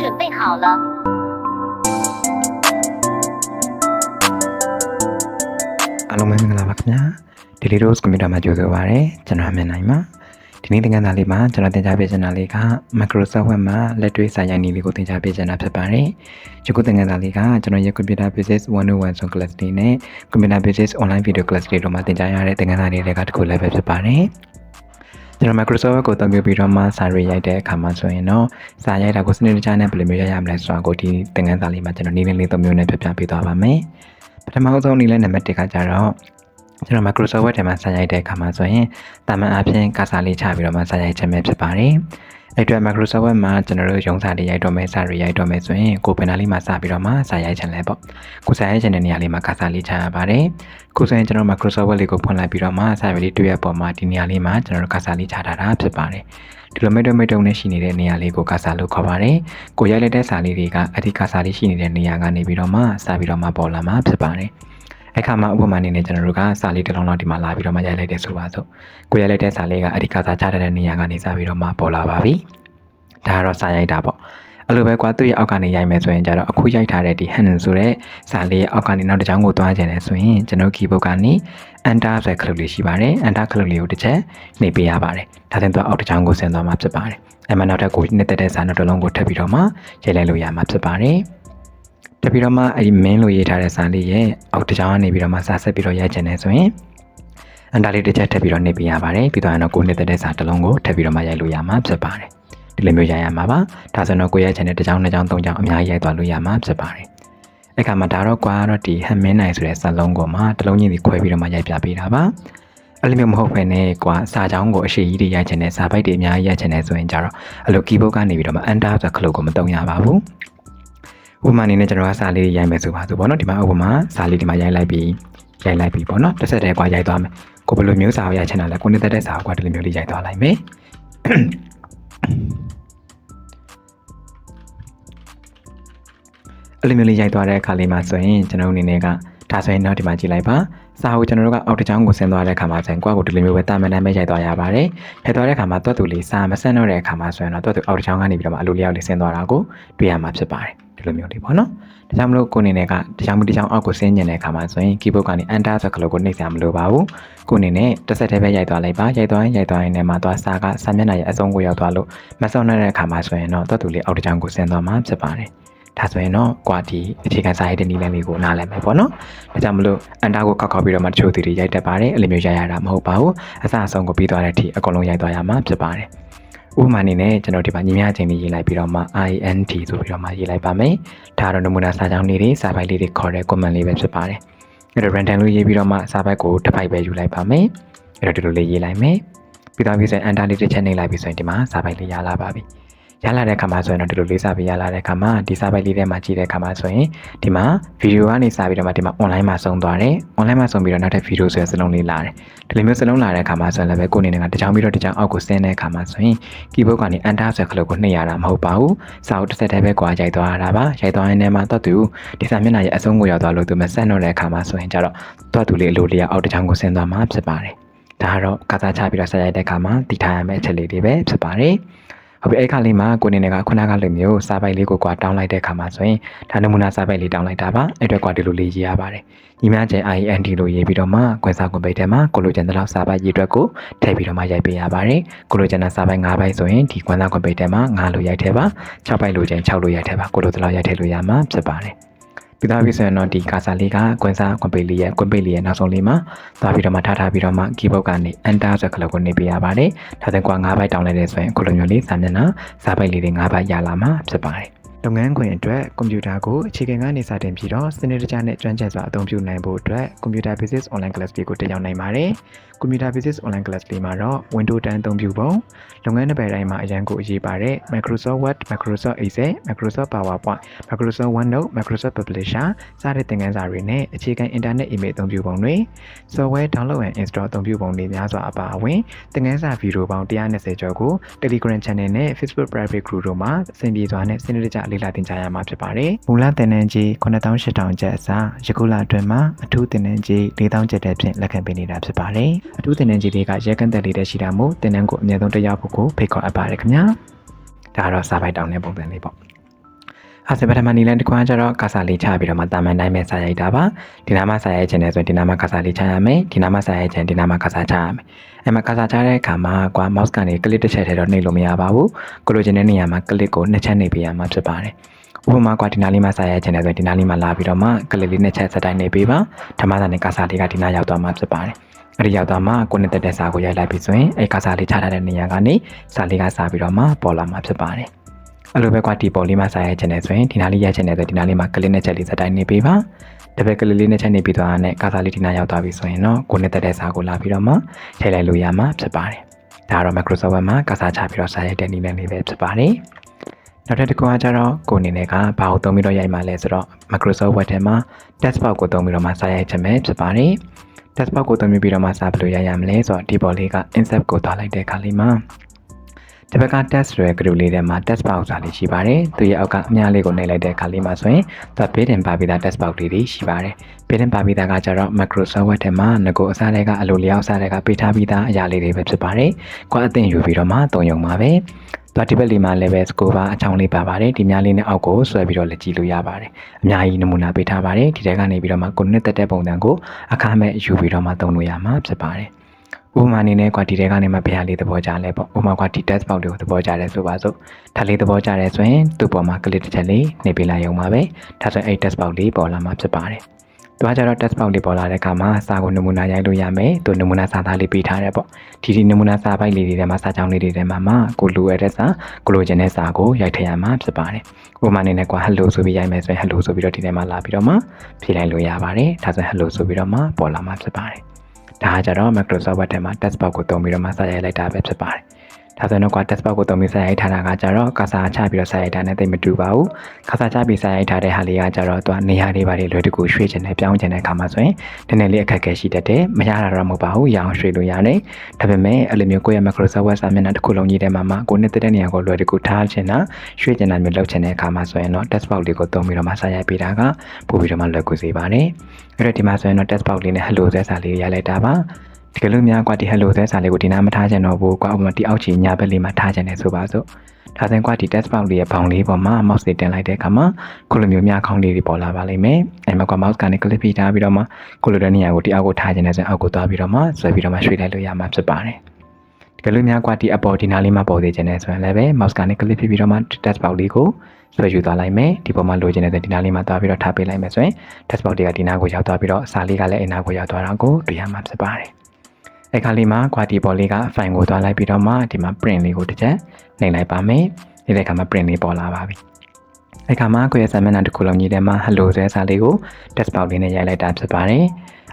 准备好了。အားလုံးပဲမင်္ဂလာပါခင်ဗျာ Daily Dose ကွန်ပျူတာမှာကြိုဆိုပါရစေကျွန်တော်အမြင်နိုင်ပါဒီနေ့သင်ခန်းစာလေးမှာကျွန်တော်သင်ကြားပေးချင်တာလေးက Microsoft Word မှာလက်တွေ့စာရိုက်နည်းလေးကိုသင်ကြားပေးချင်တာဖြစ်ပါတယ်ဒီခုသင်ခန်းစာလေးကကျွန်တော်ရဲ့ Computer Basics 101 ဆို class လေးနဲ့ Computer Basics Online Video class လေးတို့မှာသင်ကြားရတဲ့သင်ခန်းစာလေးတွေကတစ်ခုလည်းပဲဖြစ်ပါတယ်ကျွန်တော် Microsoft Word ကိုသုံးပြီးတော့မှစာရေးရိုက်တဲ့အခါမှာဆိုရင်တော့စာရိုက်တာကိုစနစ်တကျနဲ့ဘယ်လိုမျိုးရရမလဲဆိုတာကိုဒီသင်ခန်းစာလေးမှာကျွန်တော်နည်းလေးသုံးမျိုးနဲ့ပြပြပေးသွားပါမယ်ပထမဆုံးနည်းလေးနံပါတ်1ကကြတော့ကျွန်တော် Microsoft Word ထဲမှာစာရိုက်တဲ့အခါမှာဆိုရင်တာမန်အားဖြင့်ကာစာလေးချပြီးတော့မှစာရိုက်ခြင်းပဲဖြစ်ပါတယ်။အဲ့အတွက် Microsoft Word မှာကျွန်တော်တို့ရုံးစာလေးရိုက်တော့မယ်စာတွေရိုက်တော့မယ်ဆိုရင်ကိုယ်ပင်နာလေးမှာစပြီးတော့မှစာရိုက်ခြင်းလဲပေါ့။ကိုယ်စာရိုက်ခြင်းတဲ့နေရာလေးမှာကာစာလေးချရပါတယ်။ကိုယ်ဆိုရင်ကျွန်တော် Microsoft Word လေးကိုဖွင့်လိုက်ပြီးတော့မှစာရွက်လေးတွေ့ရပေါ်မှာဒီနေရာလေးမှာကျွန်တော်တို့ကာစာလေးချထားတာဖြစ်ပါတယ်။ဒီလိုမိတ်တုံနဲ့ရှိနေတဲ့နေရာလေးကိုကာစာလို့ခေါ်ပါတယ်။ကိုရိုက်လိုက်တဲ့စာလေးတွေကအဓိကစာလေးရှိနေတဲ့နေရာကနေပြီးတော့မှစပြီးတော့မှပေါ်လာမှာဖြစ်ပါတယ်။အခါမှာဥပမာအနေနဲ့ကျွန်တော်တို့ကစာလေးတစ်လုံးလောက်ဒီမှာလာပြီးတော့မှရိုက်လိုက်တဲ့ဆိုပါစို့ကိုရိုက်လိုက်တဲ့စာလေးကအဓိကစာချတဲ့နေရာကနေစပြီးတော့မှပေါ်လာပါပြီဒါကတော့စာရိုက်တာပေါ့အဲ့လိုပဲကွာသူ့ရဲ့အောက်ကနေရိုက်မယ်ဆိုရင်ကျတော့အခုရိုက်ထားတဲ့ဒီ hand ဆိုတဲ့စာလေးရဲ့အောက်ကနေနောက်တစ်ချောင်းကိုတွားကျင်တယ်ဆိုရင်ကျွန်တော် keyboard ကနေ enter ဆိုတဲ့ခလုတ်လေးရှိပါတယ် enter ခလုတ်လေးကိုတစ်ချက်နှိပ်ပေးရပါတယ်ဒါဆိုရင်သူအောက်တစ်ချောင်းကိုဆင်းသွားမှာဖြစ်ပါတယ်အဲ့မှာနောက်ထပ်ကိုနှစ်သက်တဲ့စာနောက်တစ်လုံးကိုထပ်ပြီးတော့မှရိုက်လိုက်လို့ရမှာဖြစ်ပါတယ်တပြီးတော့မှအဲ့ဒီ main လို့ရေးထားတဲ့စာလေးရဲ့အောက်တစ်ချောင်းကနေပြီးတော့မှစာဆက်ပြီးတော့ရိုက်ချင်တယ်ဆိုရင်အန်တာလေးတစ်ချက်ထပ်ပြီးတော့နှိပ်ပေးရပါတယ်ပြီးတော့ကိုနှစ်သက်တဲ့စာတစ်လုံးကိုထပ်ပြီးတော့မှရိုက်လို့ရမှာဖြစ်ပါတယ်ဒီလိုမျိုးရိုက်ရမှာပါဒါဆိုတော့ကိုရိုက်ချင်တဲ့တစ်ချောင်းနှစ်ချောင်းသုံးချောင်းအများကြီးရိုက်သွားလို့ရမှာဖြစ်ပါတယ်အဲ့ခါမှာဒါတော့ကွာတော့ဒီဟမ်မင်းနိုင်ဆိုတဲ့စာလုံးကိုမှတစ်လုံးချင်းစီခွဲပြီးတော့မှရိုက်ပြပေးတာပါအဲ့လိုမျိုးမဟုတ်ဘဲနဲ့ကွာစာချောင်းကိုအရှိကြီးတွေရိုက်ချင်တဲ့စာပိုက်တွေအများကြီးရိုက်ချင်တဲ့ဆိုရင်ကြတော့အဲ့လို keyboard ကနေပြီးတော့မှ enter ဆိုတဲ့ခလုတ်ကိုမသုံးရပါဘူးဥပမာအနေနဲ့ကျွန်တော်ကစာလေးရိုက်မယ်ဆိုပါစို့ပေါ့နော်ဒီမှာဥပမာစာလေးဒီမှာရိုက်လိုက်ပြီးပေါ့နော်တစ်ဆက်တည်းကွာရိုက်သွားမယ်ကိုဘယ်လိုမျိုးစာကိုရိုက်ချင်တာလဲကိုနေတဲ့စာကိုကွာဒီလိုမျိုးလေးရိုက်သွားလိုက်မယ်အဲ့လိုမျိုးလေးရိုက်သွားတဲ့အခါလေးမှာဆိုရင်ကျွန်တော်အနေနဲ့ကဒါဆိုရင်တော့ဒီမှာကြည့်လိုက်ပါစာကိုကျွန်တော်တို့ကအောက်တစ်ချောင်းကိုဆင်းသွားတဲ့အခါမှာဆိုရင်ကွာကိုဒီလိုမျိုးပဲတာမန်တမ်းပဲရိုက်သွားရပါတယ်ရိုက်သွားတဲ့အခါမှာတွတ်တူလေးစာမဆန်းတော့တဲ့အခါမှာဆိုရင်တော့တွတ်တူအောက်တစ်ချောင်းကနေပြီးတော့မှအလိုလျောက်လေးဆင်းသွားတာကိုတွေ့ရမှာဖြစ်ပါတယ်ဒီလိုမျိုးလေးပေါ့နော်ဒါကြောင့်မလို့ကိုအနေနဲ့ကတစ်ချောင်းအောက်ကိုဆင်းကျင်တဲ့အခါမှာဆိုရင် keyboard ကနေ enter ဆိုခလုတ်ကိုနှိပ်စရာမလိုပါဘူးကိုအနေနဲ့တစ်ဆက်တည်းပဲရိုက်သွားလိုက်ပါရိုက်သွားရင်နဲ့မှသွားစာမျက်နှာရဲ့အဆုံးကိုရောက်သွားလို့မဆော့နေတဲ့အခါမှာဆိုရင်တော့တွတ်တူလေးအောက်တစ်ချောင်းကိုဆင်းသွားမှာဖြစ်ပါတယ်ဒါဆိုရင်တော့ကွာဒီအခြေခံစာရေးတဲ့နည်းလမ်းလေးကိုနားလည်မယ်ပေါ့နော်ဒါကြောင့်မလို့အန်တာကိုခောက်ပြီးတော့မှတချို့သူတွေရိုက်တတ်ပါတယ်အဲ့လိုမျိုးရိုက်ရတာမဟုတ်ပါဘူးအစအဆုံးကိုပြီးသွားတဲ့အထိအကုန်လုံးရိုက်သွားရမှာဖြစ်ပါတယ်ဥပမာအနေနဲ့ကျွန်တော်ဒီမှာညီမအချင်းလေးရေးလိုက်ပြီးတော့မှ INT ဆိုပြီးတော့မှရေးလိုက်ပါမယ်ဒါတော့နမူနာစာကြောင်းလေးတွေစာပိုက်လေးတွေခေါ်တဲ့ comment လေးပဲဖြစ်ပါတယ်အဲ့တော့ random လို့ရေးပြီးတော့မှစာပိုက်ကိုတစ်ပိုက်ပဲယူလိုက်ပါမယ်အဲ့တော့ဒီလိုလေးရေးလိုက်မယ်ပြီးတော့ပြီးဆိုရင် enter လေးတစ်ချက်နှိပ်လိုက်ပြီးဆိုရင်ဒီမှာစာပိုက်လေးရလာပါပြီရလာတဲ့အခါမှာဆိုရင်တော့ဒီလိုလေးစပြီးရလာတဲ့အခါမှာဒီစာပိုက်လေးထဲမှာကြည့်တဲ့အခါမှာဆိုရင်ဒီမှာဗီဒီယိုကနေစပြီးတော့မှဒီမှာ online မှာဆုံးသွားတယ် online မှာဆုံးပြီးတော့နောက်ထပ်ဗီဒီယိုဆိုတဲ့စလုံးလေးလာတယ်ဒီလိုမျိုးစလုံးလာတဲ့အခါမှာဆိုရင်လည်းပဲကိုယ်အနေနဲ့ကတစ်ချောင်းပြီးတော့တစ်ချောင်းအောက်ကိုဆင်းတဲ့အခါမှာဆိုရင် keyboard ကနေ enter ဆိုတဲ့ခလုတ်ကိုနှိပ်ရတာမဟုတ်ပါဘူးစာအုပ်တစ်ဆက်တည်းပဲကွာရိုက်သွားတာပါရိုက်သွားရင်လည်းမှတော့သူဒီစာမျက်နှာရဲ့အဆုံးကိုရောက်သွားလို့သူမဆက်တော့တဲ့အခါမှာဆိုရင်ကြတော့သူလေးအလိုလေးအောက်တစ်ချောင်းကိုဆင်းသွားမှာဖြစ်ပါတယ်ဒါကတော့ကာစာချပြီးတော့ဆက်ရိုက်တဲ့အခါမှာတည်ထားရမယ့်အချက်လေးတွေပဲဖြစ်ပါတယ်ဟုတ်ပြီအဲ့ခါလေးမှာကိုနေနေကခုနကလိုမျိုးစာပိုက်လေးကိုကွာတောင်းလိုက်တဲ့ခါမှာဆိုရင်ဒါနမူနာစာပိုက်လေးတောင်းလိုက်တာပါအဲ့အတွက်ကွာဒီလိုလေးရေးရပါတယ်ညီမကျဲ INT လို့ရေးပြီးတော့မှကွန်စာကွန်ပိတ်ထဲမှာကိုလိုချင်တဲ့လောက်စာပိုက်ရေးအတွက်ကိုထည့်ပြီးတော့မှရိုက်ပေးရပါတယ်ကိုလိုချင်တဲ့စာပိုက်5ပိုက်ဆိုရင်ဒီကွန်စာကွန်ပိတ်ထဲမှာ5လို့ရိုက်ထည့်ပါ6ပိုက်လိုချင်6လို့ရိုက်ထည့်ပါကိုလိုတဲ့လောက်ရိုက်ထည့်လို့ရမှာဖြစ်ပါတယ်ပြီးသားပြီဆိုရင်တော့ဒီကာစာလေးကကွန်စာကွန်ပိတ်လေးရဲ့နောက်ဆုံးလေးမှာသွားပြီးတော့မှထားပြီးတော့မှ keyboard ကနေ enter ဆိုတဲ့ခလုတ်ကိုနှိပ်ပေးရပါတယ်ဒါဆိုရင်ကွာ5ပိုက်တောင်းလိုက်တဲ့ဆိုရင်ခုလိုမျိုးလေးစာမျက်နှာစာပိုက်လေးတွေ5ပိုက်ရလာမှာဖြစ်ပါတယ်လုပ်ငန်းခွင်အတွက်ကွန်ပျူတာကိုအခြေခံကနေစတင်ပြီးတော့စနစ်တကျနဲ့ကျွမ်းကျင်စွာအသုံးပြုနိုင်ဖို့အတွက် Computer Basics Online Class လေးကိုတက်ရောက်နိုင်ပါတယ်။ Computer Basics Online Class လေးမှာတော့ Windows 10 အသုံးပြုပုံလုပ်ငန်းတစ်ပတ်တိုင်းမှာအရန်ကိုအရေးပါတဲ့ Microsoft Word, Microsoft Excel, Microsoft PowerPoint, Microsoft OneNote, Microsoft Publisher စတဲ့သင်ခန်းစာတွေနဲ့အခြေခံ Internet Email အသုံးပြုပုံတွေ Software Download and Install အသုံးပြုပုံတွေများစွာအပါအဝင်သင်ခန်းစာဗီဒီယိုပေါင်း120ကျော်ကို Telegram Channel နဲ့ Facebook Private Group တို့မှာအဆင်ပြေစွာနဲ့စနစ်တကျလေ့လာသင်ကြားရမှာဖြစ်ပါတယ်။မူလသင်တန်းကြီး 9800 ကျပ်အစားယခုလအတွင်းမှာအထူးသင်တန်းကြီး 4000 ကျပ်တဲ့ဖြင့်လက်ခံပေးနေတာဖြစ်ပါတယ်။အထူးသင်တန်းကြီးတွေကရဲကန့်သက်လေးတဲ့ရှိတာမို့သင်တန်းကိုအမြဲတမ်းတက်ရောက်ဖို့ကိုဖိတ်ခေါ်အပ်ပါတယ်ခင်ဗျာ။ဒါကတော့စာပိုက်တောင်းတဲ့ပုံစံလေးပေါ့။ ဟာစပထမနီလန်တကွာကျတော့ကာစာလေးချပြီးတော့မှတာမန်တိုင်းပဲစာရိုက်တာပါဒီနားမှာစာရိုက်ခြင်းနဲ့ဆိုရင်ဒီနားမှာကာစာလေးချရမယ်ဒီနားမှာစာရိုက်ခြင်းဒီနားမှာကာစာချရမယ်အဲ့မှာကာစာချတဲ့အခါမှာကွာ mouse ကနေ click တစ်ချက်ထဲတော့နှိပ်လို့မရပါဘူးကိုလိုချင်တဲ့နေရာမှာ click ကိုနှစ်ချက်နှိပ်ပေးရမှာဖြစ်ပါတယ်ဥပမာကွာဒီနားလေးမှာစာရိုက်ခြင်းနဲ့ဆိုရင်ဒီနားလေးမှာလာပြီးတော့မှ click လေးနှစ်ချက်စတိုင်းနှိပ်ပေးပါဓမ္မစာနဲ့ကာစာလေးကဒီနားရောက်သွားမှာဖြစ်ပါတယ်အဲ့ဒီရောက်သွားမှကိုနဲ့တက်တဲ့စာကိုရိုက်လိုက်ပြီးဆိုရင်အဲ့ကာစာလေးချထားတဲ့နေရာကနေစာလေးကစာပြီးတော့မှပေါ်လာမှာဖြစ်ပါတယ်အဲ့လိုပဲကွာဒီပေါ်လေးမှာစာရိုက်ခြင်းနဲ့ဆိုရင်ဒီနားလေးရိုက်ခြင်းနဲ့ဆိုဒီနားလေးမှာကလစ်နဲ့ချက်လေးစတိုင်းနေပေးပါတပည့်ကလစ်လေးနဲ့ချက်နေပြီးသွားတဲ့ကာစာလေးဒီနားရောက်သွားပြီဆိုရင်တော့ကိုနဲ့တက်တဲ့စာကိုလာပြီးတော့မှထည့်လိုက်လို့ရမှာဖြစ်ပါတယ်ဒါကတော့ Microsoft Word မှာကာစာချပြီးတော့စာရိုက်တဲ့နည်းနဲ့လေးပဲဖြစ်ပါတယ်နောက်တစ်ခုကကျတော့ကိုအနေနဲ့ကဘာကိုသုံးပြီးတော့ရိုက်မှာလဲဆိုတော့ Microsoft Word ထဲမှာ text box ကိုသုံးပြီးတော့မှစာရိုက်ခြင်းပဲဖြစ်ပါတယ် text box ကိုသုံးပြီးတော့မှစာဘယ်လိုရိုက်ရမလဲဆိုတော့ဒီပေါ်လေးက insert ကိုသွားလိုက်တဲ့အခါလေးမှာဒီဘက်က text ရဲ့ group လေးထဲမှာ text box စာလေးရှိပါတယ်သူရဲ့အောက်ကအများလေးကိုနှိပ်လိုက်တဲ့အခါလေးမှာဆိုရင်သူ built-in ပါပြီးသား text box လေးတွေရှိပါတယ် built-in ပါပြီးသားကကျတော့ Microsoft Word ထဲမှာငကိုအစားတွေကအလိုလျောက်စားတွေကပေးထားပြီးသားအရာလေးတွေပဲဖြစ်ပါတယ်ကိုအသင်ယူပြီးတော့မှသုံးရုံပါပဲဒီဘက်လေးမှာလည်းပဲ scope အချောင်းလေးပါပါတယ်ဒီများလေးနဲ့အောက်ကိုဆွဲပြီးတော့လက်ကြည့်လို့ရပါတယ်အများကြီးနမူနာပေးထားပါတယ်ဒီထဲကနေပြီးတော့မှကိုနှစ်သက်တဲ့ပုံစံကိုအခမဲ့ယူပြီးတော့မှသုံးလို့ရမှာဖြစ်ပါတယ်ဥပမာအနေနဲ့ကွာဒီထဲကနေမှဘယ်ဟာလေးသဘောကျလဲပေါ့ဥပမာကွာဒီ text box လေးကိုသဘောကျတယ်ဆိုပါစို့ဒါလေးသဘောကျတယ်ဆိုရင်သူ့ပေါ်မှာ click တစ်ချက်လေးနှိပ်ပေးလိုက်ရုံပါပဲဒါဆိုရင်အဲ့ text box လေးပေါ်လာမှာဖြစ်ပါတယ်သူကကျတော့ text box လေးပေါ်လာတဲ့အခါမှာစာကိုနမူနာရိုက်လို့ရမယ်သူနမူနာစာသားလေးပေးထားတယ်ပေါ့ဒီနမူနာစာပိုက်လေးတွေထဲမှာစာကြောင်းလေးတွေထဲမှာကိုလိုရတဲ့စာကိုလိုချင်တဲ့စာကိုရိုက်ထည့်ရမှာဖြစ်ပါတယ်ဥပမာအနေနဲ့ကွာ hello ဆိုပြီးရိုက်မယ်ဆိုရင် hello ဆိုပြီးတော့ဒီထဲမှာလာပြီးတော့မှဖြည့်လိုက်လို့ရပါတယ်ဒါဆိုရင် hello ဆိုပြီးတော့မှပေါ်လာမှာဖြစ်ပါတယ်ဒါကကြတော့ Microsoft Word ထဲမှာ text box ကိုသုံးပြီးတော့မှစာရိုက်လိုက်တာပဲဖြစ်ပါတယ်ဒါဆိုရင်တော့ text box ကိုသုံးပြီးစာရိုက်ထားတာကကြတော့ကာစာချပြီးတော့စာရိုက်တာနဲ့တိတ်မတူပါဘူးကာစာချပြီးစာရိုက်ထားတဲ့ဟာလေးကကြတော့သူကနေရာလေးပါလေးလွယ်တကူရွှေ့ချင်တယ်ပြောင်းချင်တဲ့အခါမှာဆိုရင်နည်းနည်းလေးအခက်အခဲရှိတတ်တယ်မရတာတော့မဟုတ်ပါဘူးရအောင်ရွှေ့လို့ရတယ်ဒါပေမဲ့အဲ့လိုမျိုးကိုယ့်ရဲ့ Microsoft Word စာမျက်နှာတစ်ခုလုံးကြီးထဲမှာကိုနှစ်တဲ့နေရာကိုလွယ်တကူထားချင်တာရွှေ့ချင်တာမျိုးလုပ်ချင်တဲ့အခါမှာဆိုရင်တော့ text box လေးကိုသုံးပြီးတော့မှစာရိုက်ပေးတာကပို့ပြီးတော့မှလွယ်ကူစေပါတယ်အဲ့တော့ဒီမှာဆိုရင်တော့ text box လေးနဲ့ hello ဆိုတဲ့စာလေးရိုက်လိုက်တာပါဒီကလို့များကွာဒီ hello တဲ့စာလေးကိုဒီနားမထားချင်တော့ဘူးကွာဥပမာဒီအောက်ခြေညာဘက်လေးမှာထားချင်တယ်ဆိုပါစို့ဒါဆိုရင်ကွာဒီ text box လေးရဲ့ဘောင်လေးပေါ်မှာ mouse လေးတင်လိုက်တဲ့အခါမှာခုလိုမျိုးများခေါင်းလေးတွေပေါ်လာပါလိမ့်မယ်အဲ့မှာကွာ mouse ကနေ click ပြီးထားပြီးတော့မှခုလိုတဲ့နေရာကိုဒီအောက်ကိုထားချင်တယ်ဆိုရင်အောက်ကိုသွားပြီးတော့မှဆွဲပြီးတော့မှရွှေ့လိုက်လို့ရမှာဖြစ်ပါတယ်ဒီကလို့များကွာဒီအပေါ်ဒီနားလေးမှာပေါ်သေးချင်တယ်ဆိုရင်လည်းပဲ mouse ကနေ click ပြီးတော့မှ text box လေးကိုဆွဲယူသွားလိုက်မယ်ဒီပေါ်မှာလိုချင်တဲ့ဒီနားလေးမှာသွားပြီးတော့ထားပေးလိုက်မယ်ဆိုရင် text box တွေကဒီနားကိုရောက်သွားပြီးတော့စာလေးကလည်းအနားကိုရောက်သွားတာကိုတွေ့ရမှာဖြစ်ပါတယ်အခါလေးမှာ quality ပေါ်လေးက file ကိုသွားလိုက်ပြီးတော့မှဒီမှာ print လေးကိုတစ်ချက်နှိပ်လိုက်ပါမယ်ဒီတဲ့အခါမှာ print လေးပေါ်လာပါပြီအခါမှာကိုယ့်ရဲ့စာမျက်နှာတစ်ခုလုံးကြီးထဲမှာ hello ဆိုတဲ့စာလေးကို text box လေးနဲ့ရိုက်လိုက်တာဖြစ်ပါတယ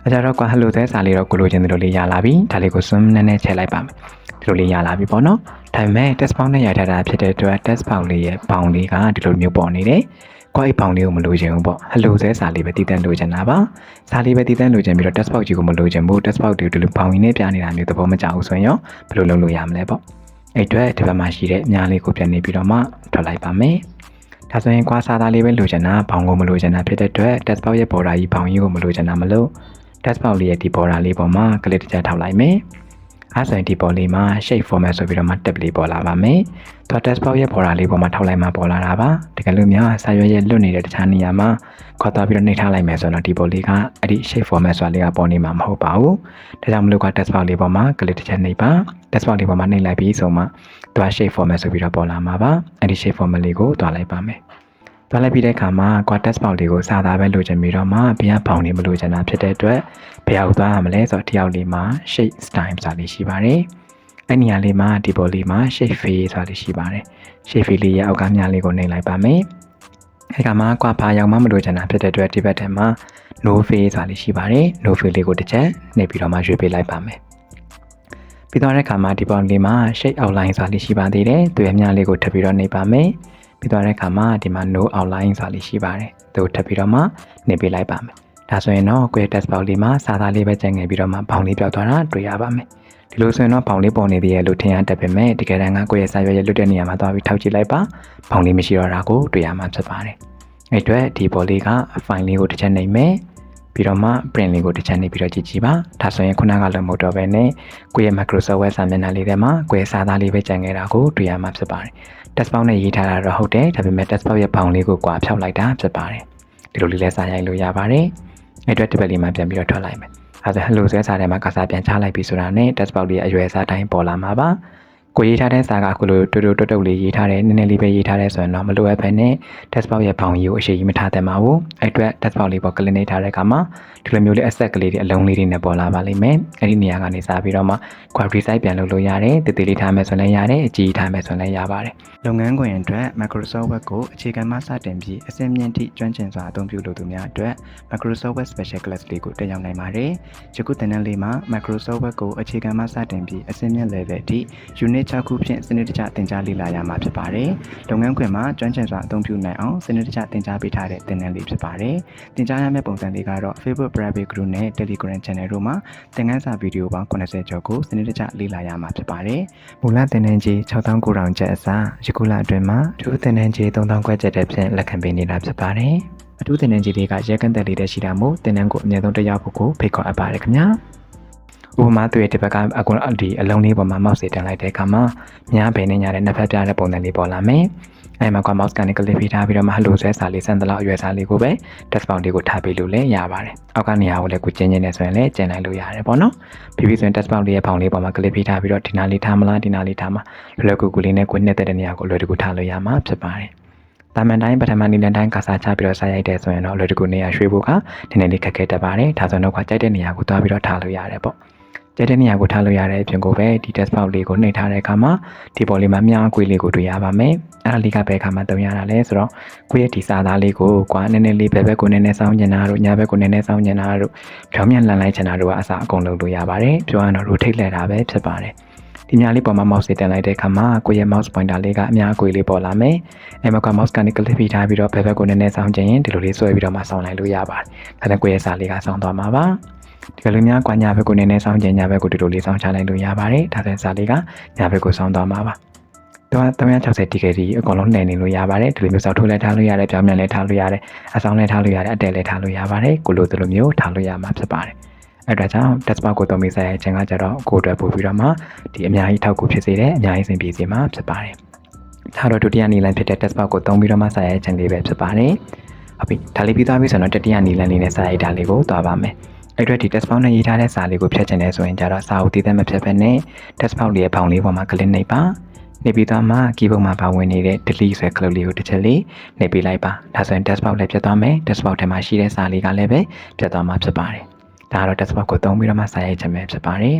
်အဲကြတော့ hello ဆိုတဲ့စာလေးတော့ကိုလိုချင်တယ်လို့လေးရလာပြီဒါလေးကို zoom နဲ့ထည့်လိုက်ပါမယ်ဒီလိုလေးရလာပြီပေါ့နော်ဒါပေမဲ့ text box နဲ့ရိုက်ထားတာဖြစ်တဲ့အတွက် text box လေးရဲ့ဘောင်လေးကဒီလိုမျိုးပေါ်နေတယ်ကိုယ့်ဘောင်လေးကိုမလိုချင်ဘူးပေါ့ hello ဆိုတဲ့စာလေးပဲတည်တံ့လိုချင်တာပါစာလေးပဲတည်တံ့လိုချင်ပြီးတော့ text box ကြီးကိုမလိုချင်ဘူး text box တွေကိုဒီလိုဘောင်ရင်းနဲ့ပြနေတာမျိုးသဘောမကျဘူးဆိုရင်ရောဘယ်လိုလုပ်လို့ရမလဲပေါ့အဲ့အတွက်ဒီဘက်မှာရှိတဲ့ညာလေးကိုပြန်နေပြီးတော့မှထွက်လိုက်ပါမယ်ဒါဆိုရင်ကွာစာသားလေးပဲလိုချင်တာဘောင်ကိုမလိုချင်တာဖြစ်တဲ့အတွက် text box ရဲ့ border ကြီးဘောင်ကြီးကိုမလိုချင်တာမလို့ text box လေးရဲ့ဒီ border လေးပေါ်မှာ click တစ်ချက်ထောက်လိုက်မယ်အဲ့ဆိုရင်ဒီပေါ်လေးမှာ shape format ဆိုပြီးတော့မှ tab လေးပေါ်လာပါမယ်။တော့ text box ရဲ့ border လေးပေါ်မှာထောက်လိုက်မှပေါ်လာတာပါ။တကယ်လို့များစာရွက်ရဲ့လွတ်နေတဲ့တခြားနေရာမှာခေါ်သွားပြီးတော့နှိပ်ထားလိုက်မယ်ဆိုတော့ဒီပေါ်လေးကအဲ့ဒီ shape format ဆိုတာလေးကပေါ်နေမှာမဟုတ်ပါဘူး။ဒါကြောင့်မလို့က text box လေးပေါ်မှာ click တစ်ချက်နှိပ်ပါ။ text box လေးပေါ်မှာနှိပ်လိုက်ပြီးဆိုမှသူက shape format ဆိုပြီးတော့ပေါ်လာမှာပါ။အဲ့ဒီ shape format လေးကိုတွားလိုက်ပါမယ်။တွားလိုက်ပြီးတဲ့အခါမှာ text box လေးကိုစာသားပဲလိုချင်ပြီးတော့မှဘယ်ဘောင်နေမလိုချင်တာဖြစ်တဲ့အတွက်ဘယ်အောင်သွားရမလဲဆိုတော့ဒီအောက်လေးမှာ shape style ဆိုတာလေးရှိပါတယ်။အဲ့နေရာလေးမှာဒီပေါ်လေးမှာ shape fill ဆိုတာလေးရှိပါတယ်။ shape fill လေးရဲ့အောက်ကမြားလေးကိုနှိပ်လိုက်ပါမယ်။အဲ့ကမှာဘာရောင်မှမလိုချင်တာဖြစ်တဲ့အတွက်ဒီဘက်ထဲမှာ no fill ဆိုတာလေးရှိပါတယ်။ no fill လေးကိုတစ်ချက်နှိပ်ပြီးတော့မှရွေးပေးလိုက်ပါမယ်။ပြီးတော့တဲ့အခါမှာဒီပေါ်လေးမှာ shape outline ဆိုတာလေးရှိပါသေးတယ်။သူ့ရဲ့မြားလေးကိုထပ်ပြီးတော့နှိပ်ပါမယ်။ပြီးတော့တဲ့အခါမှာဒီမှာ no outline ဆိုတာလေးရှိပါတယ်။သူ့ကိုထပ်ပြီးတော့မှနှိပ်ပေးလိုက်ပါမယ်။ဒါဆိုရင်တော့ကိုယ့်ရဲ့ text box လေးမှာစာသားလေးပဲကျန်ခဲ့ပြီးတော့မှဘောင်လေးပြောက်သွားတာတွေ့ရပါမယ်ဒီလိုဆိုရင်တော့ဘောင်လေးပေါ်နေသေးရဲ့လို့ထင်ရတတ်ပေမဲ့တကယ်တမ်းကကိုယ့်ရဲ့စာရွက်ရဲ့လွတ်တဲ့နေရာမှာသွားပြီးထောက်ကြည့်လိုက်ပါဘောင်လေးမရှိတော့တာကိုတွေ့ရမှာဖြစ်ပါတယ်အဲ့အတွက်ဒီပေါ်လေးက file လေးကိုတစ်ချက်နှိပ်မယ် ပြီးတော့မှ print လေးကိုတစ်ချက်နေပြီးတော့ကြည့်ကြည့်ပါဒါဆိုရင်ခုနကလည်းမဟုတ်တော့ပဲနဲ့ကိုယ့်ရဲ့ Microsoft Word စာမျက်နှာလေးထဲမှာကိုယ့်ရဲ့စာသားလေးပဲကျန်ခဲ့တာကိုတွေ့ရမှာဖြစ်ပါတယ် text box နဲ့ရေးထားတာတော့ဟုတ်တယ်ဒါပေမဲ့ text box ရဲ့ဘောင်လေးကိုကွာဖြောက်လိုက်တာဖြစ်ပါတယ်ဒီလိုလေးလဲစာရိုက်လို့ရပါတယ်အဲ့အတွက်ဒီဘက်လေးမှာပြန်ပြီးတော့ထွက်လိုက်မယ်အဲဒါ hello ဆွဲစာထဲမှာကစားပြန်ချလိုက်ပြီဆိုတာနဲ့ text box လေးရဲ့အရွယ်အစားတိုင်းပေါ်လာမှာပါကိုရေးထားတဲ့စာကအခုလိုတူတူတုတ်လေးရေးထားတယ်နည်းနည်းလေးပဲရေးထားတယ်ဆိုရင်တော့မလိုအပ်ဘဲနဲ့ text box ရဲ့ဘောင်ကြီးကိုအရှိကြီးမထားသင့်ပါဘူးအဲ့အတွက် text box လေးပေါ် click နေထားတဲ့အခါမှာဒီလိုမျိုးလေး asset ကလေးတွေအလုံးလေးတွေနဲ့ပေါ်လာပါလိမ့်မယ်အဲ့ဒီနေရာကနေစပြီးတော့မှ query site ပြန်လုပ်လို့ရတယ်တည်တည်လေးထားမယ်ဆိုလည်းရတယ်အကြီးထားမယ်ဆိုလည်းရပါတယ်လုပ်ငန်းခွင်အတွက် Microsoft Word ကိုအခြေခံမှစတင်ပြီးအဆင့်မြင့်ထိကျွမ်းကျင်စွာအသုံးပြုလို့သူများအတွက် Microsoft Word Special Class လေးကိုတက်ရောက်နိုင်ပါတယ်ယခုသင်တန်းလေးမှာ Microsoft Word ကိုအခြေခံမှစတင်ပြီးအဆင့်မြင့် level အထိ unit 6ခုဖြင့်စနစ်တကျသင်ကြားလေ့လာရမှာဖြစ်ပါတယ်လုပ်ငန်းခွင်မှာကျွမ်းကျင်စွာအသုံးပြုနိုင်အောင်စနစ်တကျသင်ကြားပေးထားတဲ့သင်တန်းလေးဖြစ်ပါတယ်သင်ကြားရမယ့်ပုံစံလေးကတော့ Facebook Private Group နဲ့ Telegram Channel တို့မှာသင်ခန်းစာဗီဒီယိုပေါင်း80ကျော်ကိုစနစ်တကျလေ့လာရမှာဖြစ်ပါတယ်မူလသင်တန်းကြီး6900ကျပ်အစားယခုလအတွင်းမှာအထူးသင်တန်းကြီး3000ကျပ်တဲ့ဖြင့်လက်ခံပေးနေတာဖြစ်ပါတယ်အထူးသင်တန်းကြီးတွေကရဲကန့်သက်လေးတဲ့ရှိတာမို့သင်တန်းကိုအမြဲဆုံးတက်ရောက်ဖို့ကိုဖိတ်ခေါ်အပ်ပါတယ်ခင်ဗျာဥပမာသူရဲ့ဒီဘက်ကအခုဒီအလုံးလေးပေါ်မှာ mouse တင်လိုက်တဲ့အခါမှာများဘယ်နဲ့ညာတဲ့နှစ်ဖက်ပြတဲ့ပုံစံလေးပေါ်လာမယ်အဲမှာက mouse ကနေ click ပေးထားပြီးတော့မှ hello ဆွဲစာလေးစံတလောက်အရွယ်စာလေးကိုပဲ text box လေးကိုထားပေးလို့လည်းရပါတယ်အောက်ကနေရာကိုလည်းကိုကျင်းနေဆိုရင်လည်းကျင်းလိုက်လို့ရတယ်ပေါ့နော်ပြီးပြီဆိုရင် text box လေးရဲ့ဘောင်လေးပေါ်မှာ click ပေးထားပြီးတော့ဒီနာလေးထားမလားဒီနာလေးထားမှာလွယ်ကူကူလေးနဲ့ကိုနှစ်သက်တဲ့နေရာကိုလွယ်တကူထားလို့ရမှာဖြစ်ပါတယ်တာမန်တိုင်းပထမနေ့လန်တိုင်းကစားချပြီးတော့စားရိုက်တယ်ဆိုရင်တော့လွယ်တကူနေရာရွှေ့ဖို့ကနည်းနည်းလေးခက်ခဲတတ်ပါတယ်ဒါဆိုတော့ကကြိုက်တဲ့နေရာကိုသွားပြီးတော့ထားလို့ရတယ်ပေါ့ကျတဲ့နေရာကိုထားလို့ရတဲ့အပြင်ကိုပဲဒီ text box လေးကိုနှိပ်ထားတဲ့အခါမှာဒီပေါ်လေးမှာမြားအကွေးလေးကိုတွေ့ရပါမယ်အဲ့ဒါလေးကဘယ်အခါမှာသုံးရတာလဲဆိုတော့ကိုယ့်ရဲ့ဒီစာသားလေးကိုကွာနည်းနည်းလေးဘယ်ဘက်ကိုနည်းနည်းစောင်းကျင်တာတို့ညာဘက်ကိုနည်းနည်းစောင်းကျင်တာတို့ဖြောင်းမြန်လန်လိုက်ချင်တာတို့ကအစားအကုန်လုပ်လို့ရပါတယ်ပြောရရင်တော့ rotate လှည့်တာပဲဖြစ်ပါတယ်ဒီမြားလေးပေါ်မှာ mouse တင်လိုက်တဲ့အခါမှာကိုယ့်ရဲ့ mouse pointer လေးကအများအကွေးလေးပေါ်လာမယ်အဲ့မှာက mouse ကနေ click ပေးထားပြီးတော့ဘယ်ဘက်ကိုနည်းနည်းစောင်းကျင်ရင်ဒီလိုလေးဆွဲပြီးတော့မှစောင်းလိုက်လို့ရပါတယ်ဒါနဲ့ကိုယ့်ရဲ့စာလေးကစောင်းသွားမှာပါဒီလိုများကွာညာဘက်ကိုနည်းနည်းစောင်းကျင်ညာဘက်ကိုဒီလိုလေးစောင်းချလိုက်လို့ရပါတယ်ဒါဆိုရင်စာလေးကညာဘက်ကိုစောင်းသွားမှာပါတော့360 degree အကုန်လုံးနှိမ်နေလို့ရပါတယ်ဒီလိုမျိုးစောက်ထိုးလည်းထားလို့ရတယ်ပြောင်းပြန်လည်းထားလို့ရတယ်အဆောင်လည်းထားလို့ရတယ်အတဲလည်းထားလို့ရပါတယ်ကိုလိုလိုမျိုးထားလို့ရမှာဖြစ်ပါတယ်အဲ့ဒါကြောင့် text box ကိုသုံးပြီးစာရိုက်ခြင်းကကြတော့ကိုယ်အတွက်ပို့ပြီးတော့မှဒီအများကြီးထောက်ကူဖြစ်စေတယ်အများကြီးစင်ပြေစေမှာဖြစ်ပါတယ်ဒါတော့ဒုတိယနည်းလမ်းဖြစ်တဲ့ text box ကိုသုံးပြီးတော့မှစာရိုက်ခြင်းလေးပဲဖြစ်ပါတယ်ဟုတ်ပြီဒါလေးပြီးသွားပြီဆိုတော့တတိယနည်းလမ်းလေးနဲ့စာရိုက်တာလေးကိုသွားပါမယ်အဲ့တော့ဒီ text box နဲ့ရေးထားတဲ့စာလေးကိုဖြတ်ချင်တယ်ဆိုရင်ကြတော့စာအုပ်တည်တဲ့မဖြတ်ဘဲနဲ့ text box လေးရဲ့ဘောင်လေးပေါ်မှာ click နှိပ်ပါနှိပ်ပြီးတော့မှ keyboard မှာပါဝင်နေတဲ့ delete ဆိုတဲ့ click လေးကိုတစ်ချက်လေးနှိပ်ပေးလိုက်ပါဒါဆိုရင် text box လည်းဖြတ်သွားမယ် text box ထဲမှာရှိတဲ့စာလေးကလည်းပဲဖြတ်သွားမှာဖြစ်ပါတယ်ဒါကတော့ text box ကိုသုံးပြီးတော့မှစာရိုက်ခြင်းပဲဖြစ်ပါတယ်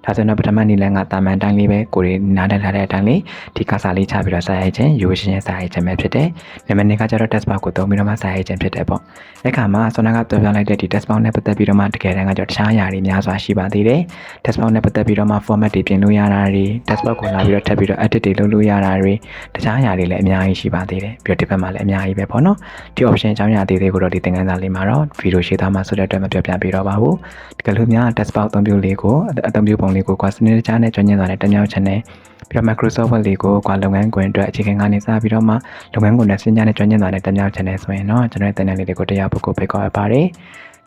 ဒါဆိုတော့ပထမနည်းလမ်းကတာမန်တိုင်းလေးပဲကိုယ်နားတက်လာတဲ့အတိုင်းလေးဒီကစားလေးချပြီးတော့စာရိုက်ခြင်းရိုးရှင်းစာရိုက်ခြင်းပဲဖြစ်တယ်။နံပါတ်2ကကျတော့ text box ကိုသုံးပြီးတော့မှစာရိုက်ခြင်းဖြစ်တယ်ပေါ့။အဲ့ခါမှာဆောနာကပြောပြလိုက်တဲ့ဒီ text box နဲ့ပတ်သက်ပြီးတော့မှတကယ်တမ်းကကျတော့တခြားအရာတွေများစွာရှိပါသေးတယ်။ text box နဲ့ပတ်သက်ပြီးတော့မှ format တွေပြင်လို့ရတာတွေ text box ကိုလာပြီးတော့ထပ်ပြီးတော့ edit တွေလုပ်လို့ရတာတွေတခြားအရာတွေလည်းအများကြီးရှိပါသေးတယ်။ပြီးတော့ဒီဘက်မှာလည်းအများကြီးပဲပေါ့နော်။ဒီ option အကြောင်းအရာသေးသေးကိုတော့ဒီသင်ခန်းစာလေးမှာတော့ဗီဒီယိုရှင်းသားမှာဆိုတဲ့အတွက်မပြောပြပေးတော့ပါဘူး။ဒီကလေးများ text box အသုံးပြုလေးကိုအသုံးပြုပုံလေးကိုကွာစနစ်တကျနဲ့ကျွမ်းကျင်စွာနဲ့တက်မြောက်ခြင်းနဲ့ပြီးတော့ Microsoft Word လေးကိုကွာလုပ်ငန်းခွင်အတွက်အခြေခံကနေစပြီးတော့မှလုပ်ငန်းခွင်နဲ့စင်ကြတဲ့ကျွမ်းကျင်စွာနဲ့တက်မြောက်ခြင်းနဲ့ဆိုရင်တော့ကျွန်တော်ရဲ့တင်နန်းလေးတွေကိုတရားဖို့ကိုဖိတ်ခေါ်ပါတယ်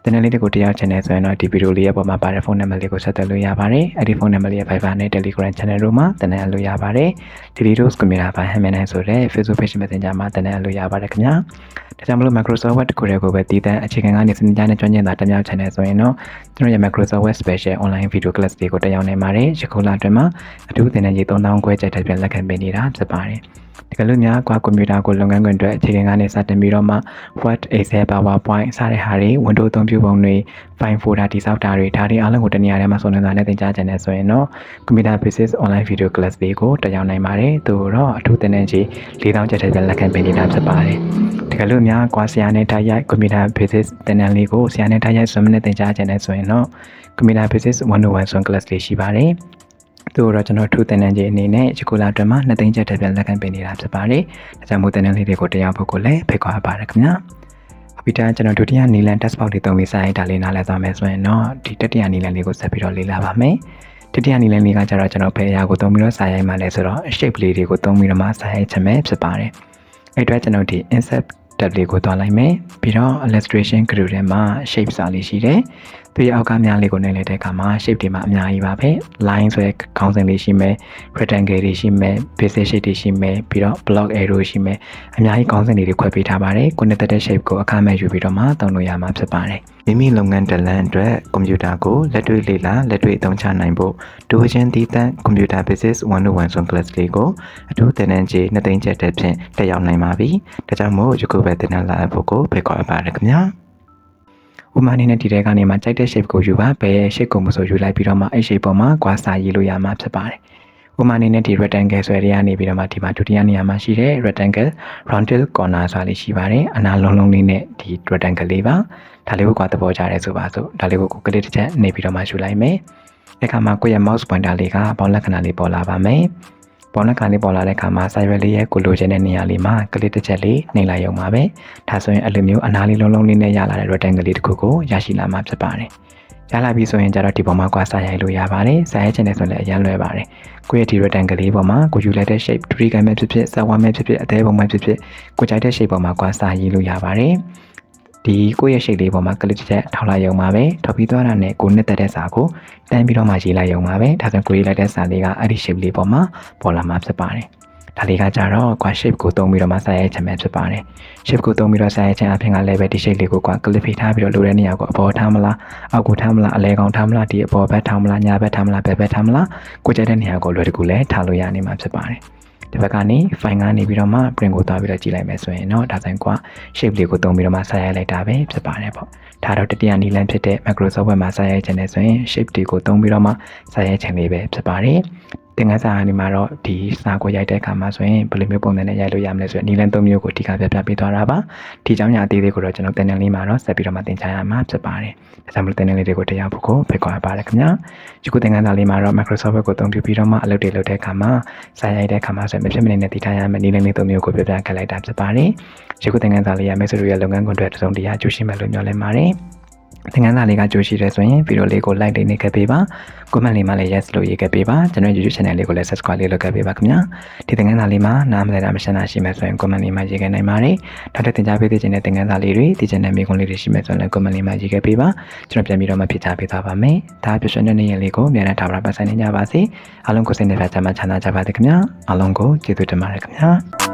တင်နန်းလေးတွေကိုတရားခြင်းနဲ့ဆိုရင်တော့ဒီဗီဒီယိုလေးရဲ့ပေါ်မှာပါတဲ့ဖုန်းနံပါတ်လေးကိုဆက်သွယ်လို့ရပါတယ်အဲ့ဒီဖုန်းနံပါတ်လေးရဲ့ Viber နဲ့ Telegram Channel တို့မှာတင်နန်းလို့ရပါတယ်ဒီဗီဒီယိုကွန်ပျူတာပိုင်းဟန်မန်နိုင်ဆိုတဲ့ Facebook Page Messenger မှာတင်နန်းလို့ရပါတယ်ခင်ဗျာဒါကြောင့်မလို့ Microsoft Word တခုတည်းကိုပဲတည်တဲ့အခြေခံကနေစင်ကြတဲ့ကျွမ်းကျင်စွာတက်မြောက်ခြင်းနဲ့ဆိုရင်တော့ကျွန်တော်ရဲ့ Microsoft Word Special Online Video Class တွေကိုတက်ရောက်နိုင်ပါတယ်ယခုလအတွင်းမှာအထူးသင်တန်းကြီး3000ခွဲကျက်တက်ပြန်လက်ခံပေးနေတာဖြစ်ပါတယ်ဒီကလေးများကွာကွန်ပျူတာကိုလုပ်ငန်းခွင်အတွက်အခြေခံကနေစတင်ပြီးတော့မှ Word, Excel, PowerPoint စတဲ့ဟာတွေ Windows အသုံးပြုပုံတွေ File Folder တိစောက်တာတွေဒါတွေအားလုံးကိုတနည်းအားဖြင့်မှစုံစမ်းတာနဲ့သင်ကြားခြင်းနဲ့ဆိုရင်တော့ Computer Basics Online Video Class တွေကိုတက်ရောက်နိုင်ပါတယ်သူတော့အထူးသင်တန်းကြီး4000ကျက်တက်ပြန်လက်ခံပေးနေတာဖြစ်ပါတယ်ဒီကလေးများကွာဆရာနဲ့တိုက်ရိုက် Computer Basics သင်တန်းလေးကိုဆရာနဲ့တိုက်ရိုက်ဆွေးနွေးနဲ့သင်ကြားခြင်းနဲ့ဆိုရင်တော့ Computer Basics 101 Swim Class လေးရှိပါတယ်သူတော့ကျွန်တော်ထူးတင်နန်းကြီးအနေနဲ့ယခုလအတွင်းမှာ2သိန်းကျပ်တက်ပြန်လက်ခံပေးနေတာဖြစ်ပါတယ်။ဒါကြောင့်မို့တင်နန်းလေးတွေကိုတရားဖို့ကိုလည်းဖိတ်ခေါ်ပါရခင်ဗျာ။အပိတာကျွန်တော်ဒုတိယနီလန် text box လေးသုံးပြီးစာရိုက်တာလေးနားလည်သွားမယ်ဆိုရင်တော့ဒီတတိယနီလန်လေးကိုဆက်ပြီးတော့လေ့လာပါမယ်။တတိယနီလန်လေးကကျတော့ကျွန်တော်ဘယ်အရာကိုသုံးပြီးတော့စာရိုက်မှလဲဆိုတော့ shape လေးတွေကိုသုံးပြီးတော့မှစာရိုက်ချင်မယ်ဖြစ်ပါတယ်။အဲ့အတွက်ကျွန်တော်ဒီ insert tab လေးကိုတွားလိုက်မယ်ပြီးတော့ illustration group ထဲမှာ shape စာလေးရှိတယ်သူရဲ့အောက်ကများလေးကိုနှိပ်လိုက်တဲ့အခါမှာ shape တွေမှာအများကြီးပါပဲ line ဆိုတဲ့ခေါင်းစဉ်လေးရှိမယ် rectangle တွေရှိမယ် basic shape တွေရှိမယ်ပြီးတော့ block arrow ရှိမယ်အများကြီးခေါင်းစဉ်တွေခွဲပေးထားပါတယ်ကိုနှစ်သက်တဲ့ shape ကိုအခမဲ့ယူပြီးတော့မှသုံးလို့ရမှာဖြစ်ပါတယ်မိမိလုပ်ငန်းတလန်အတွက်ကွန်ပျူတာကိုလက်တွေ့လေ့လာလက်တွေ့အသုံးချနိုင်ဖို့တိုးချင်းတည်တံ့ computer basics 101 ဆွန် class လေးကိုအထူးသင်တန်းကြီး2သိန်းကျပ်တဲ့ဖြင့်တက်ရောက်နိုင်ပါပြီဒါကြောင့်မို့ယခုပဲသင်တန်းလာအပ်ဖို့ကိုဖိတ်ခေါ်အပ်ပါတယ်ခင်ဗျာဥမာအနေနဲ့ဒီထဲကနေမှကြိုက်တဲ့ shape ကိုယူပါဘယ် shape ကိုမဆိုယူလိုက်ပြီးတော့မှအဲ့ shape ပေါ်မှာကွာစာရေးလို့ရမှာဖြစ်ပါတယ်ဥမာအနေနဲ့ဒီ rectangle ဆွဲတွေကနေပြီးတော့မှဒီမှာဒုတိယနေရာမှာရှိတဲ့ rectangle rounded corner ဆိုတာလေးရှိပါတယ်အနာလုံးလုံးလေးနဲ့ဒီ rectangle လေးပါဒါလေးကိုကွာသဘောကျတယ်ဆိုပါစို့ဒါလေးကိုကလစ်တစ်ချက်နေပြီးတော့မှယူလိုက်မယ်ဒီခါမှာကိုယ့်ရဲ့ mouse pointer လေးကပေါင်းလက္ခဏာလေးပေါ်လာပါမယ်ပေါင်းလက္ခဏာလေးပေါ်လာတဲ့အခါမှာစာရွက်လေးရဲ့ကိုလိုချင်တဲ့နေရာလေးမှာကလစ်တစ်ချက်လေးနှိပ်လိုက်ရုံပါပဲဒါဆိုရင်အဲ့လိုမျိုးအနာလေးလုံးလုံးလေးနဲ့ရလာတဲ့ rectangle လေးတစ်ခုကိုရရှိလာမှာဖြစ်ပါတယ်ရလာပြီဆိုရင်ကျတော့ဒီပေါ်မှာကွာစာရိုက်လို့ရပါတယ်စာရိုက်ချင်တယ်ဆိုလည်းအရင်လွယ်ပါတယ်ကိုယ့်ရဲ့ဒီ rectangle လေးပေါ်မှာကိုယူလိုက်တဲ့ shape 3 ကမဲ့ဖြစ်ဖြစ်စက်ဝါမဲ့ဖြစ်ဖြစ်အသေးပုံမဲ့ဖြစ်ဖြစ်ကိုကြိုက်တဲ့ shape ပေါ်မှာကွာစာရေးလို့ရပါတယ်ဒီကိုယ့်ရဲ့ shape လေးပေါ်မှာကလစ်တစ်ချက်ထောက်လိုက်ရုံပါပဲထောက်ပြီးသွားတာနဲ့ကိုနှစ်သက်တဲ့စာကိုတန်းပြီးတော့မှရေးလိုက်ရုံပါပဲဒါဆိုကိုရေးလိုက်တဲ့စာလေးကအဲ့ဒီ shape လေးပေါ်မှာပေါ်လာမှာဖြစ်ပါတယ်ဒါလေးကကြတော့ကွာ shape ကိုသုံးပြီးတော့မှစာရိုက်ချင်မယ်ဖြစ်ပါတယ် shape ကိုသုံးပြီးတော့စာရိုက်ချင်အပြင်ကလည်းပဲဒီ shape လေးကိုကွာ clip ဖိထားပြီးတော့လိုတဲ့နေရာကိုအပေါ်ထားမလားအောက်ကိုထားမလားအလဲကောင်ထားမလားဒီအပေါ်ဘက်ထားမလားညာဘက်ထားမလားဘက်ဘက်ထားမလားကိုကြိုက်တဲ့နေရာကိုလွယ်တကူလည်းထားလို့ရနေမှာဖြစ်ပါတယ်ဒီဘက်ကနေ file ကနေပြီးတော့မှ print ကိုသွားပြီးတော့ကြည့်လိုက်မယ်ဆိုရင်เนาะဒါဆိုရင်ကွာ shape လေးကိုသုံးပြီးတော့မှစာရိုက်လိုက်တာပဲဖြစ်ပါတယ်ပေါ့ဒါတော့တတိယနည်းလမ်းဖြစ်တဲ့ Microsoft Word မှာစာရိုက်ချင်တယ်ဆိုရင် shape တွေကိုသုံးပြီးတော့မှစာရိုက်ချင်လေးပဲဖြစ်ပါတယ်သင်ခန်းစာအနေမှာတော့ဒီစာကိုရိုက်တဲ့အခါမှာဆိုရင်ဘယ်လိုမျိုးပုံစံနဲ့ရိုက်လို့ရမလဲဆိုရင်နည်းလမ်း၃မျိုးကိုအဓိကပြပြပေးသွားတာပါဒီအကြောင်းအရာအသေးလေးကိုတော့ကျွန်တော်သင်တန်းလေးမှာတော့ဆက်ပြီးတော့မှသင်ကြားရမှာဖြစ်ပါတယ်ဒါကြောင့်မလို့သင်တန်းလေးတွေကိုတရားဖို့ကိုဖိတ်ခေါ်ပါတယ်ခင်ဗျာဒီခုသင်ခန်းစာလေးမှာတော့ Microsoft Word ကိုအသုံးပြုပြီးတော့မှအလုပ်တွေလုပ်တဲ့အခါမှာစာရိုက်တဲ့အခါမှာဆိုရင်မဖြစ်မနေနဲ့တည်ထားရမယ့်နည်းလမ်းလေး၃မျိုးကိုပြပြခဲ့လိုက်တာဖြစ်ပါတယ်ဒီခုသင်ခန်းစာလေးရမိတ်ဆွေတို့ရဲ့လုပ်ငန်းခွင်တွေတစုံတရာကျိုးရှိမယ်လို့မျှော်လင့်ပါတယ်သင်ခန်းစာလေးကကြိုးရှိတယ်ဆိုရင်ဗီဒီယိုလေးကို like လေးနေခဲ့ပေးပါ comment လေးမှာလည်း yes လို့ရေးခဲ့ပေးပါကျွန်တော် YouTube channel လေးကိုလည်း subscribe လေးလုပ်ခဲ့ပေးပါခင်ဗျာဒီသင်ခန်းစာလေးမှာနားမလည်တာမရှင်းတာရှိမယ်ဆိုရင် comment လေးမှာရေးခဲ့နိုင်ပါတယ်နောက်ထပ်သင်ကြားပေးသေးတဲ့သင်ခန်းစာလေးတွေဒီ channel မိကုန်းလေးတွေရှိမယ်ဆိုရင် comment လေးမှာရေးခဲ့ပေးပါကျွန်တော်ပြန်ပြီးတော့မှဖြေချပေးသွားပါမယ်ဒါပြည့်စုံတဲ့နေ့ရက်လေးကိုမြန်တဲ့ထာဝရပတ်ဆိုင်နေကြပါစေအားလုံးကိုစိတ်နှပြချမ်းသာကြပါစေခင်ဗျာအားလုံးကိုကျေးဇူးတင်ပါတယ်ခင်ဗျာ